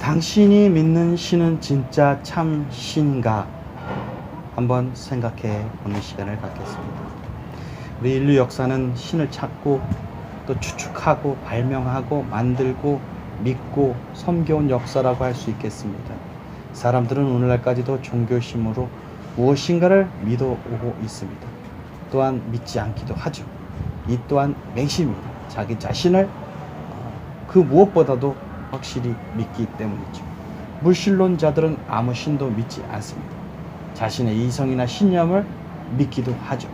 당신이 믿는 신은 진짜 참 신인가? 한번 생각해 보는 시간을 갖겠습니다. 우리 인류 역사는 신을 찾고 또 추측하고 발명하고 만들고 믿고 섬겨온 역사라고 할 수 있겠습니다. 사람들은 오늘날까지도 종교심으로 무엇인가를 믿어오고 있습니다. 또한 믿지 않기도 하죠. 이 또한 맹신입니다. 자기 자신을 그 무엇보다도 확실히 믿기 때문이죠. 물신론자들은 아무 신도 믿지 않습니다. 자신의 이성이나 신념을 믿기도 하죠.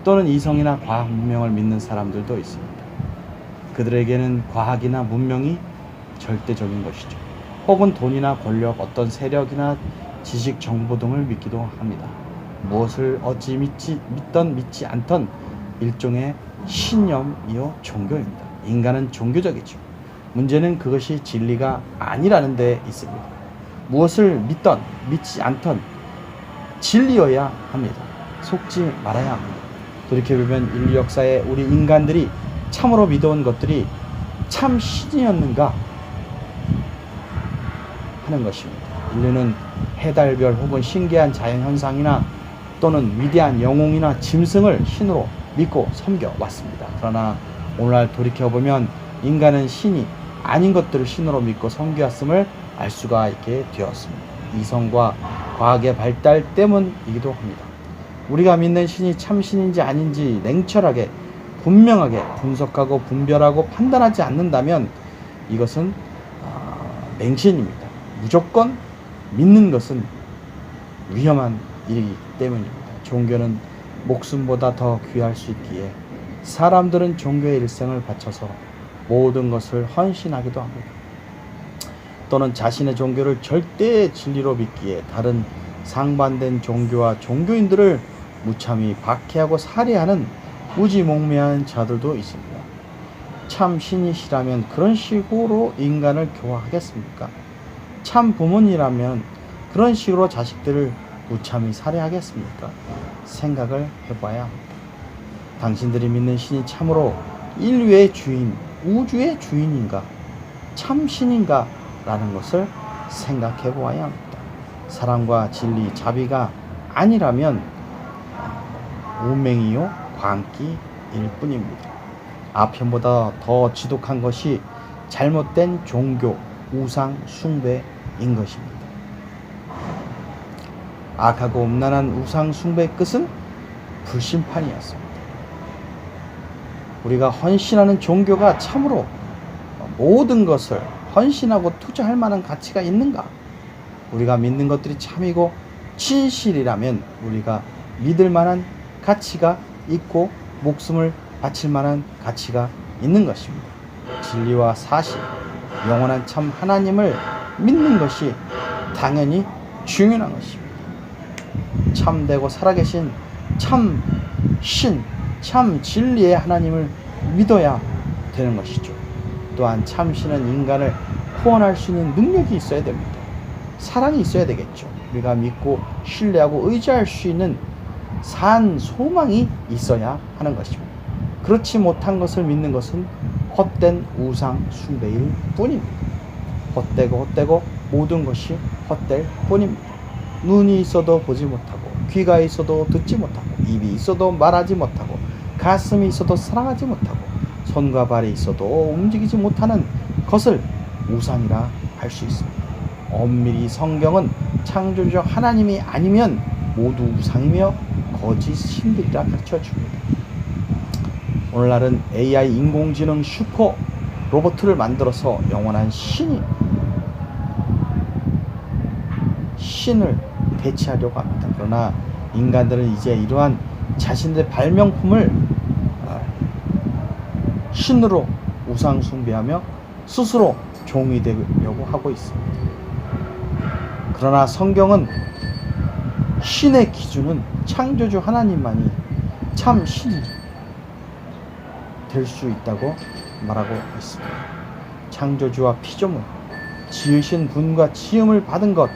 또는 이성이나 과학 문명을 믿는 사람들도 있습니다. 그들에게는 과학이나 문명이 절대적인 것이죠. 혹은 돈이나 권력, 어떤 세력이나 지식, 정보 등을 믿기도 합니다. 무엇을 어찌 믿던 믿지 않던 일종의 신념이요 종교입니다. 인간은 종교적이죠. 문제는 그것이 진리가 아니라는 데 있습니다. 무엇을 믿던 믿지 않던 진리여야 합니다. 속지 말아야 합니다. 돌이켜보면 인류 역사에 우리 인간들이 참으로 믿어온 것들이 참 신이었는가 하는 것입니다. 인류는 해달별 혹은 신기한 자연현상이나 또는 위대한 영웅이나 짐승을 신으로 믿고 섬겨왔습니다. 그러나 오늘날 돌이켜보면 인간은 신이 아닌 것들을 신으로 믿고 섬겨왔음을 알 수가 있게 되었습니다. 이성과 과학의 발달 때문이기도 합니다. 우리가 믿는 신이 참신인지 아닌지 냉철하게 분명하게 분석하고 분별하고 판단하지 않는다면 이것은 맹신입니다. 무조건 믿는 것은 위험한 일이기 때문입니다. 종교는 목숨보다 더 귀할 수 있기에 사람들은 종교의 일생을 바쳐서 모든 것을 헌신하기도 합니다. 또는 자신의 종교를 절대 진리로 믿기에 다른 상반된 종교와 종교인들을 무참히 박해하고 살해하는 무지몽매한 자들도 있습니다. 참 신이시라면 그런 식으로 인간을 교화하겠습니까? 참 부모님이라면 그런 식으로 자식들을 무참히 살해하겠습니까? 생각을 해봐야 합니다. 당신들이 믿는 신이 참으로 인류의 주인, 우주의 주인인가? 참 신인가? 라는 것을 생각해 보아야 합니다. 사랑과 진리, 자비가 아니라면 운명이요 광기일 뿐입니다. 아편보다 더 지독한 것이 잘못된 종교, 우상 숭배인 것입니다. 악하고 음란한 우상 숭배의 끝은 불심판이었습니다. 우리가 헌신하는 종교가 참으로 모든 것을 헌신하고 투자할 만한 가치가 있는가? 우리가 믿는 것들이 참이고 진실이라면 우리가 믿을 만한 가치가 있고 목숨을 바칠 만한 가치가 있는 것입니다. 진리와 사실, 영원한 참 하나님을 믿는 것이 당연히 중요한 것입니다. 참되고 살아계신 참 신, 참 진리의 하나님을 믿어야 되는 것이죠. 또한 참신은 인간을 구원할 수 있는 능력이 있어야 됩니다. 사랑이 있어야 되겠죠. 우리가 믿고 신뢰하고 의지할 수 있는 산 소망이 있어야 하는 것입니다. 그렇지 못한 것을 믿는 것은 헛된 우상 숭배일 뿐입니다. 헛되고 모든 것이 헛될 뿐입니다. 눈이 있어도 보지 못하고, 귀가 있어도 듣지 못하고, 입이 있어도 말하지 못하고, 가슴이 있어도 사랑하지 못하고, 손과 발이 있어도 움직이지 못하는 것을 우상이라 할 수 있습니다. 엄밀히 성경은 창조주 하나님이 아니면 모두 우상이며 거짓 신들이라 가르쳐 줍니다. 오늘날은 AI 인공지능 슈퍼 로봇을 만들어서 영원한 신을 대체하려고 합니다. 그러나 인간들은 이제 이러한 자신들의 발명품을 신으로 우상 숭배하며 스스로 종이 되려고 하고 있습니다. 그러나 성경은 신의 기준은 창조주 하나님만이 참 신이 될 수 있다고 말하고 있습니다. 창조주와 피조물, 지으신 분과 지음을 받은 것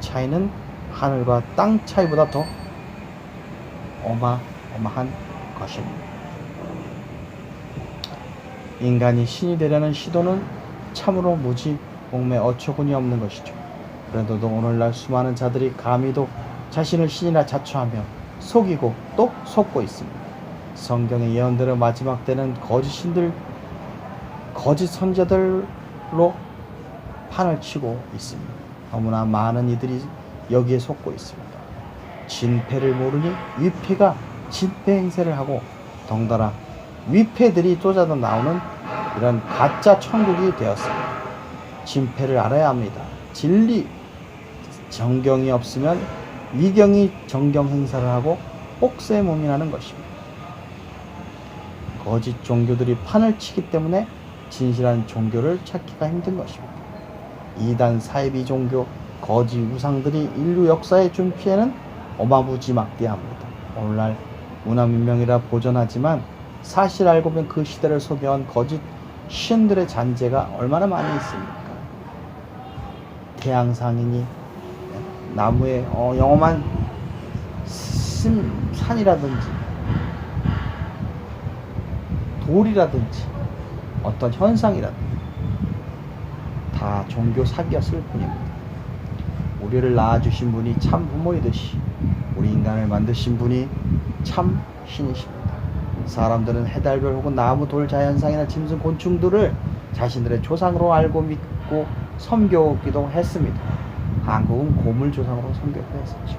차이는 하늘과 땅 차이보다 더 어마어마한 것입니다. 인간이 신이 되려는 시도는 참으로 무지 복음에 어처구니 없는 것이죠. 그래도 오늘날 수많은 자들이 감히도 자신을 신이라 자처하며 속이고 또 속고 있습니다. 성경의 예언대로 마지막 때는 거짓 신들, 거짓 선자들로 판을 치고 있습니다. 너무나 많은 이들이 여기에 속고 있습니다. 진패를 모르니 위패가 진패 행세를 하고 덩달아 위패들이 쏟아져 나오는 이런 가짜 천국이 되었습니다. 진패를 알아야 합니다. 진리 정경이 없으면 위경이 정경 행사를 하고 혹세무민하는 것입니다. 거짓 종교들이 판을 치기 때문에 진실한 종교를 찾기가 힘든 것입니다. 이단 사이비 종교, 거짓 우상들이 인류 역사에 준 피해는 어마무지막대합니다. 오늘날 문화문명이라 보존하지만 사실 알고 보면 그 시대를 소개한 거짓 신들의 잔재가 얼마나 많이 있습니까? 태양상인이 나무에 영험한 산이라든지 돌이라든지 어떤 현상이라든지 다 종교 사기였을 뿐입니다. 우리를 낳아주신 분이 참 부모이듯이 우리 인간을 만드신 분이 참 신이십니다. 사람들은 해달별 혹은 나무, 돌, 자연상이나 짐승, 곤충들을 자신들의 조상으로 알고 믿고 섬겨오기도 했습니다. 한국은 곰을 조상으로 섬기기도 했었죠.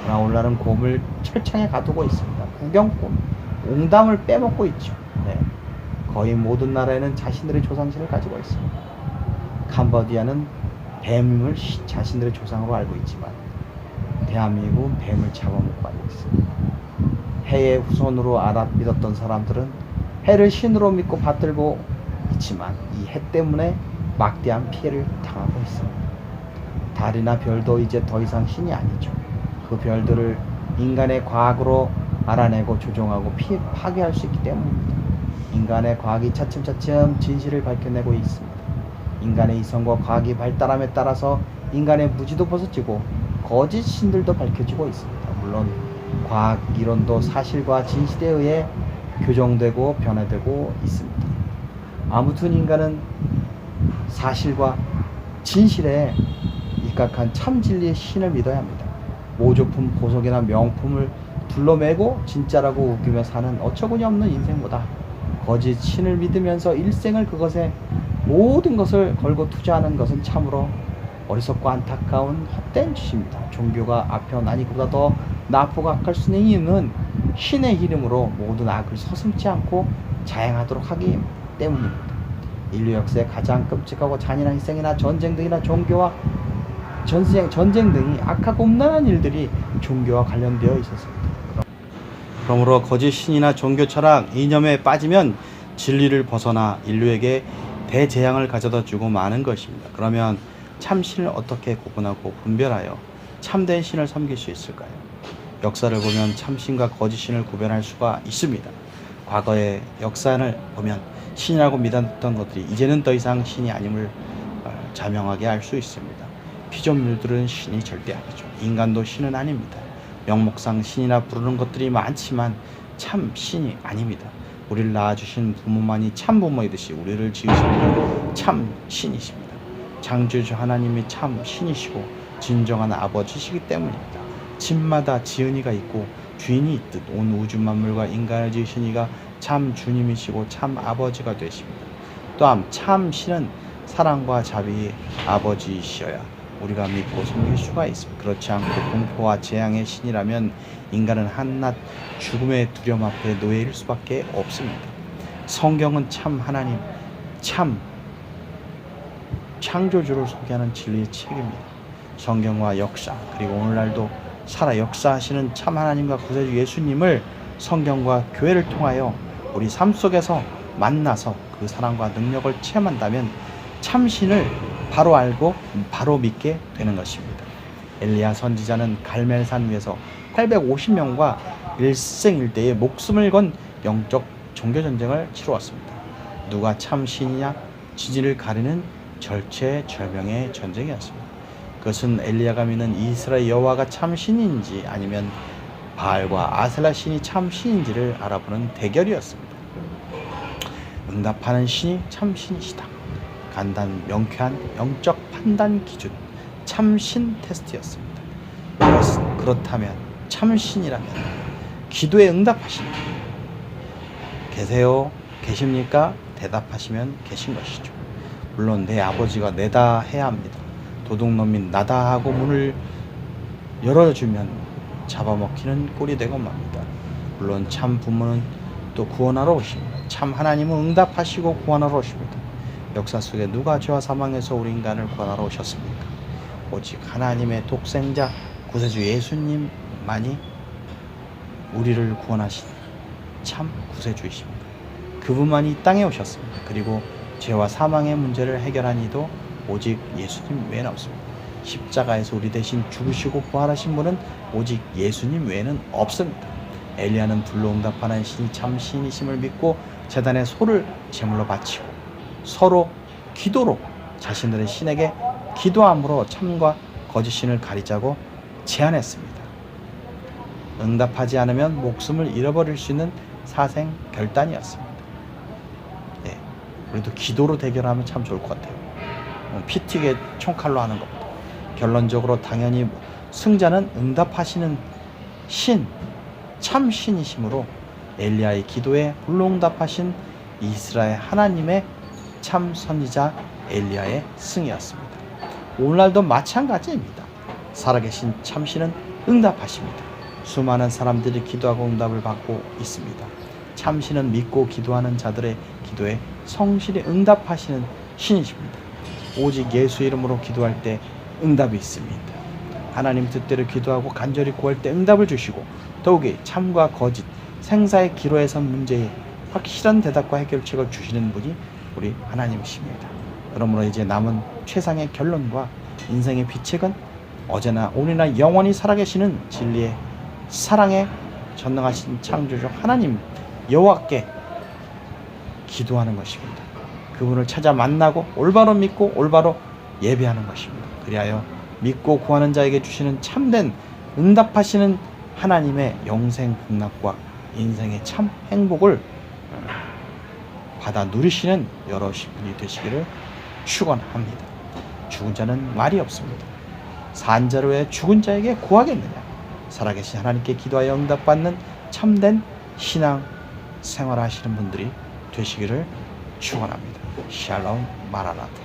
그러나 오늘날은 곰을 철창에 가두고 있습니다. 구경꾼, 옹담을 빼먹고 있죠. 네. 거의 모든 나라에는 자신들의 조상신을 가지고 있습니다. 캄보디아는 뱀을 자신들의 조상으로 알고 있지만 대한민국은 뱀을 잡아먹고 알고 있습니다. 해의 후손으로 믿었던 사람들은 해를 신으로 믿고 받들고 있지만 이 해 때문에 막대한 피해를 당하고 있습니다. 달이나 별도 이제 더 이상 신이 아니죠. 그 별들을 인간의 과학으로 알아내고 조종하고 파괴할 수 있기 때문입니다. 인간의 과학이 차츰차츰 진실을 밝혀내고 있습니다. 인간의 이성과 과학이 발달함에 따라서 인간의 무지도 벗어지고 거짓 신들도 밝혀지고 있습니다. 물론 과학 이론도 사실과 진실에 의해 교정되고 변화되고 있습니다. 아무튼 인간은 사실과 진실에 입각한 참 진리의 신을 믿어야 합니다. 모조품, 보석이나 명품을 둘러매고 진짜라고 우기며 사는 어처구니 없는 인생보다 거짓 신을 믿으면서 일생을 그것에 모든 것을 걸고 투자하는 것은 참으로 어리석고 안타까운 헛된 짓입니다. 종교가 앞편 아니보다 더 나쁘고 악할 수 있는 이유는 신의 이름으로 모든 악을 서슴지 않고 자행하도록 하기 때문입니다. 인류 역사에 가장 끔찍하고 잔인한 희생이나 전쟁 등이나 종교와 전쟁 등이 악하고 음란한 일들이 종교와 관련되어 있었습니다. 그러므로 거짓 신이나 종교 철학, 이념에 빠지면 진리를 벗어나 인류에게 대재앙을 가져다 주고 마는 것입니다. 그러면 참 신을 어떻게 구분하고 분별하여 참된 신을 섬길 수 있을까요? 역사를 보면 참 신과 거짓 신을 구별할 수가 있습니다. 과거의 역사를 보면 신이라고 믿었던 것들이 이제는 더 이상 신이 아님을 자명하게 알 수 있습니다. 피조물들은 신이 절대 아니죠. 인간도 신은 아닙니다. 명목상 신이라 부르는 것들이 많지만 참 신이 아닙니다. 우리를 낳아주신 부모만이 참 부모이듯이 우리를 지으신 분은 참 신이십니다. 창조주 하나님이 참 신이시고 진정한 아버지시기 때문입니다. 집마다 지은이가 있고 주인이 있듯 온 우주 만물과 인간을 지으신 이가 참 주님이시고 참 아버지가 되십니다. 또한 참 신은 사랑과 자비의 아버지이셔야 우리가 믿고 섬길 수가 있습니다. 그렇지 않고 공포와 재앙의 신이라면 인간은 한낱 죽음의 두려움 앞에 노예일 수밖에 없습니다. 성경은 참 하나님, 참 창조주를 소개하는 진리의 책입니다. 성경과 역사, 그리고 오늘날도 살아 역사하시는 참 하나님과 구세주 예수님을 성경과 교회를 통하여 우리 삶 속에서 만나서 그 사랑과 능력을 체험한다면 참신을 바로 알고 바로 믿게 되는 것입니다. 엘리야 선지자는 갈멜산 위에서 850명과 일생일대의 목숨을 건 영적 종교전쟁을 치루었습니다. 누가 참신이냐? 지지를 가리는 절체절명의 전쟁이었습니다. 그것은 엘리야가 믿는 이스라엘 여호와가 참신인지 아니면 바알과 아셀라 신이 참신인지를 알아보는 대결이었습니다. 응답하는 신이 참신이시다. 간단 명쾌한 영적 판단 기준, 참신 테스트였습니다. 그렇다면 참신이라면 기도에 응답하시는 분 계세요? 계십니까? 대답하시면 계신 것이죠. 물론 내 아버지가 내다 해야 합니다. 도둑놈인 나다 하고 문을 열어주면 잡아먹히는 꼴이 되고 맙니다. 물론 참 부모는 또 구원하러 오십니다. 참 하나님은 응답하시고 구원하러 오십니다. 역사 속에 누가 죄와 사망에서 우리 인간을 구원하러 오셨습니까? 오직 하나님의 독생자 구세주 예수님만이 우리를 구원하신 참 구세주이십니다. 그분만이 이 땅에 오셨습니다. 그리고 죄와 사망의 문제를 해결한 이도 오직 예수님 외에는 없습니다. 십자가에서 우리 대신 죽으시고 부활하신 분은 오직 예수님 외에는 없습니다. 엘리야는 불로 응답하는 신이 참 신이심을 믿고 제단에 소를 제물로 바치고 서로 기도로 자신들의 신에게 기도함으로 참과 거짓 신을 가리자고 제안했습니다. 응답하지 않으면 목숨을 잃어버릴 수 있는 사생 결단이었습니다. 네, 우리도 기도로 대결하면 참 좋을 것 같아요. 피 튀게 총칼로 하는 것보다. 결론적으로 당연히 승자는 응답하시는 신, 참 신이시므로 엘리야의 기도에 불로 응답하신 이스라엘 하나님의 참 선지자 엘리야의 승이었습니다. 오늘날도 마찬가지입니다. 살아계신 참신은 응답하십니다. 수많은 사람들이 기도하고 응답을 받고 있습니다. 참신은 믿고 기도하는 자들의 기도에 성실히 응답하시는 신이십니다. 오직 예수 이름으로 기도할 때 응답이 있습니다. 하나님 뜻대로 기도하고 간절히 구할 때 응답을 주시고 더욱이 참과 거짓, 생사의 기로에 선 문제에 확실한 대답과 해결책을 주시는 분이 우리 하나님이십니다. 그러므로 이제 남은 최상의 결론과 인생의 비책은 어제나 오늘이나 영원히 살아계시는 진리의 사랑에 전능하신 창조주 하나님 여호와께 기도하는 것입니다. 그분을 찾아 만나고 올바로 믿고 올바로 예배하는 것입니다. 그리하여 믿고 구하는 자에게 주시는 참된 응답하시는 하나님의 영생 복락과 인생의 참 행복을 받아 누리시는 여러분이 되시기를 축원합니다. 죽은 자는 말이 없습니다. 산 자를 왜 죽은 자에게 구하겠느냐. 살아계신 하나님께 기도하여 응답받는 참된 신앙 생활하시는 분들이 되시기를 축원합니다. 샬롬 마라나타.